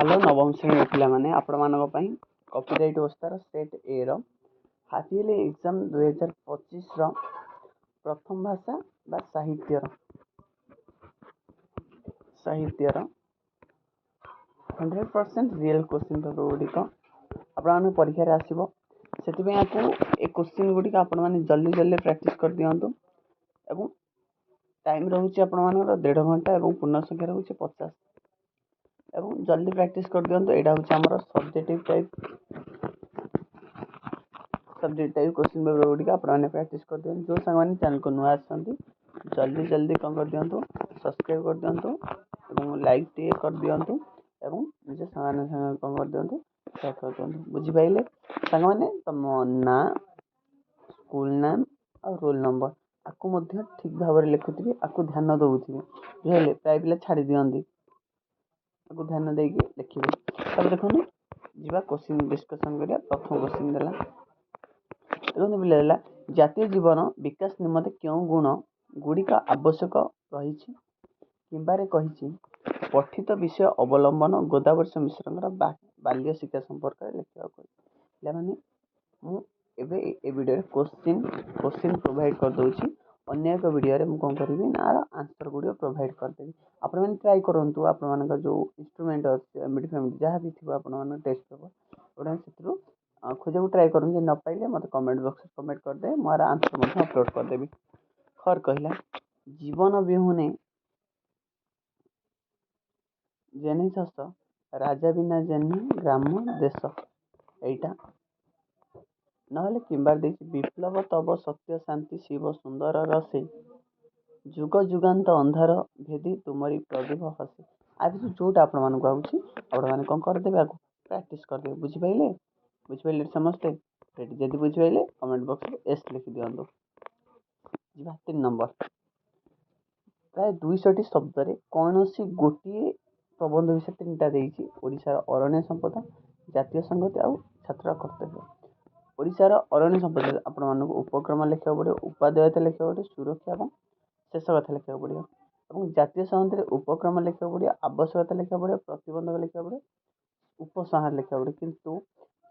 Hello नवम श्रेणी पिलामाने आपणମାନଙ୍କ ପାଇଁ कॉपीराइट ओस्तार सेट ए रो हाफ इयरली एग्जाम 2025 रो प्रथम भाषा बा साहित्य 100% रियल क्वेश्चन पेपर गुड़िक आपण परीक्षा आसो से ए क्वेश्चन गुड़िक आपण जल्दी जल्दी प्रैक्टिस कर दिंतु एवं टाइम रोचे आपण 1.5 घंटा और पूर्ण संख्या रोचे 50 एवं जल्दी प्रैक्टिस कर दिंतु। यहाँ हूँ आम सब्जेक्टिव टाइप क्वेश्चन पेपर गुड़िक आपने प्रैक्टिस कर दिखाँ जो सांग चैनल को नुआ जल्दी जल्दी कौन कर दिंतु सब्सक्राइब कर दिंतु और लाइक टे कर दिंतु एवं निज सांग कौन कर दिंतु शेयर कर दिंतु बुझीपारे सांग मैंने तुम ना स्कूल नाम और रोल नंबर आपको ठीक भाव में लिखुवे आपको ध्यान दौथे बुझे प्राय पिला छाड़ी दिखती आपको ध्यान देकी लिखे तब देखो जी क्वेश्चन डिस्कसन करिया प्रथम क्वेश्चन देला देखो पिला जातीय जीवन विकास निमंते क्यों गुण गुड़िक आवश्यक रही पठित विषय अवलंबन गोदावर्ष मिश्र बाल्य शिक्षा संपर्क लिखा पे मुझे वीडियो क्वेश्चन प्रोवाइड कर दूसरी अन्य एक वीडियो मुझे कौन करी ना आंसर गुड़ प्रोवाइड करदेवी आपने ट्राई करूँ आप जो इंस्ट्रूमेंट अच्छे एमडी फैमिली जहाँ भी थी आप टेस्ट पेपर गोटे से खोजा ट्राई करूँ न पाइले मत कमेंट बॉक्स कमेंट करदे मोर आंसर अपलोड करदेवी खर कहला जीवन विहुने जेने शस राजा बिना जेने ग्राम देश यहीटा ना किंबार विप्लव तब सत्य शांति शिव सुंदर रसे जुग जुगान्त अंधार भेदी तुमरी प्रदीप हसे आज जोटा आपने कौन करदे आपको प्रैक्टिस करदे बुझीपारे समस्ते रेडी जब बुझीपारे कमेंट बॉक्स में एस लिखि दिंतु जी 3 नंबर प्राय 200 शब्द कौन सी गोटे प्रबंध विषय 3टा देगी ओडिशार अरण्य संपदा जातीय संगति और छात्र कर्तव्य ओडिशार अरण्य संपदा आपण उपक्रम लिखा पड़ो उपादेयता लिखा पड़ो सुरक्षा और शेष कथा लिखा पड़ो और जातीय संगति उपक्रम लिखा पड़ो आवश्यकता लिखा पड़ो प्रतिबंधक लिखा पड़ो उपसंहार लिखा पड़ो किंतु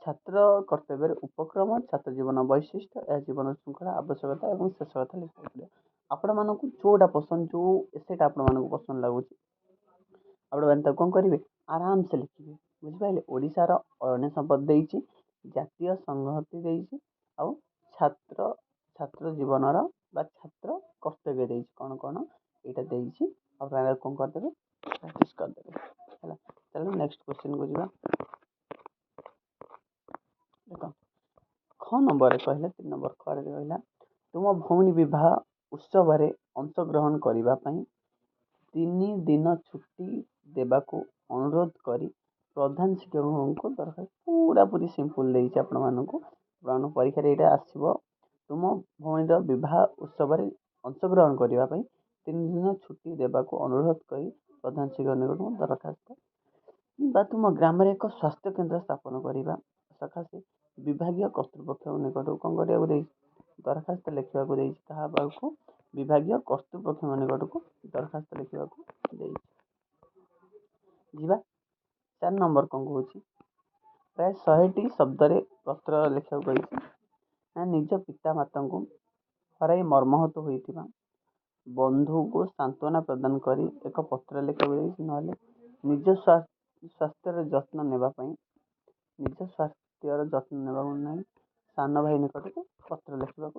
छात्र कर्तव्य उपक्रम छात्र जीवन वैशिष्ट्य यह जीवन श्रृंखला आवश्यकता और शेष कथा लिखा पड़ो आपण मानक जोटा पसंद जो एसेटा आपण पसंद लगुच आप कौन करेंगे आराम से लिखिए बुझीपारे ओडिशार अरण्य संपद देती जातीय संहति आउ छात्र छात्र जीवन छात्र कर्तव्य देती कौन कौन यहाँ देती आप कौन करदे प्रैक्टिस करदे है चलो नेक्स्ट क्वेश्चन को जीवा देख ख नंबर कहला 3 नंबर खरे कहला तुम भौणी विवाह उत्सव अंशग्रहण करने 3 दिन छुट्टी देवाक अनुरोध करी प्रधान शिक्षक को दरखास्त पूरा पूरी सिंपल देती आपण परीक्षा यहाँ आसो तुम भौणीर विवाह उत्सव अंशग्रहण करने 3 दिन छुट्टी देवाक अनुरोध करी प्रधान शिक्षक निकट दरखास्त कि तुम ग्राम एक स्वास्थ्य केन्द्र स्थापन करने सकाशे विभाग कर्तृपक्ष निकट कौन करा दरखास्त लिखा विभाग कर्तृपक्ष निकट को दरखास्त लिखा जीवा 4 नंबर कौन कह प्राय 100टी शब्द पत्र लिखा ना निज पिता माता को हराई मर्माहत होता बंधु को सांत्वना प्रदान करी एक पत्र लिखा ना निज स्वास्थ्य जत्न नेबाई निज स्वास्थ्य जत्न ना सान भाई निकट को पत्र लिखा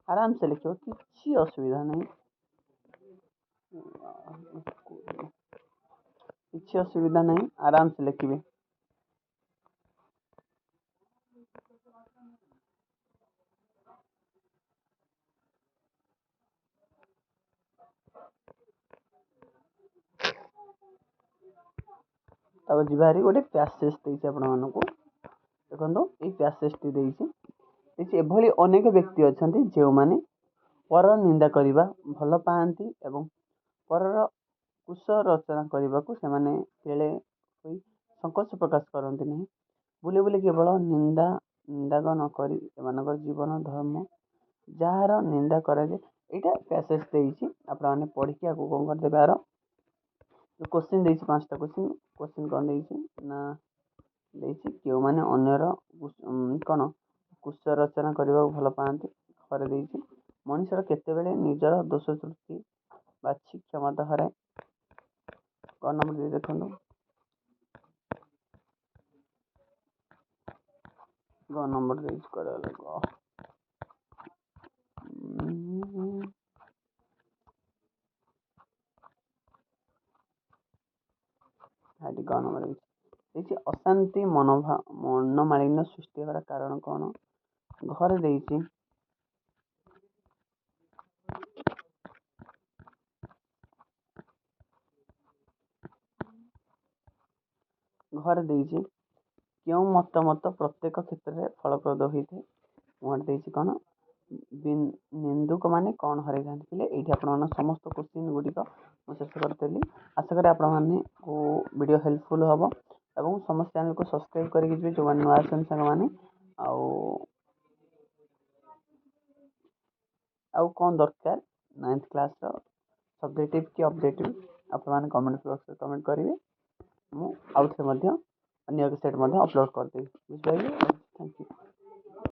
आराम से लिख कि असुविधा नहीं किसी असुविधा नहीं आराम से लिखिए तब जीवारी गोटे पैसेज देखिए आपको देखो ये पैसेजटी देखिए एभली अनेक व्यक्ति अच्छा जो मैंने पर निंदा करने भल पाती एवं परर कुश रचना करने को से संकोच प्रकाश करते नहीं बुले बुले केवल निंदा न करी जीवन धर्म जार निंदा करे यहाँ पैसेज देखिए आपने पढ़ी कौन करदे जो क्वेश्चन देइछि 5टा क्वेश्चन कौन देइछि ना देइछि केउमाने अन्यर कौन कुश रचना करबा भल पाती घरे देइछि मनुष्यर केतेबेले निजर दोष त्रुटि बाछि क्षमता हराए क नंबर देखो ग नंबर देइछि करे ग हाइट ग नंबर देइछि अशांति मनमालिन्य सृष्टि होबार कारण कौन घरे देइछि घर देइछि क्यों मतामत प्रत्येक क्षेत्र में फलप्रद होते मुहर देइछि कौन निंदुक माने कौन हर जाते ये आप समस्त क्वेश्चन गुड़िक मुझे शेष करी आशा करें आपको वीडियो हेल्पफुल हम और समस्त चैनल को सब्सक्राइब करके जो नुआ आसन मैंने आउ कौन दरकार 9th क्लास सब्जेक्टिव कि ऑब्जेक्टिव आप कमेंट बॉक्स में कमेंट करेंगे मुझे अन्य सेट अपलोड करदेवी बुझे।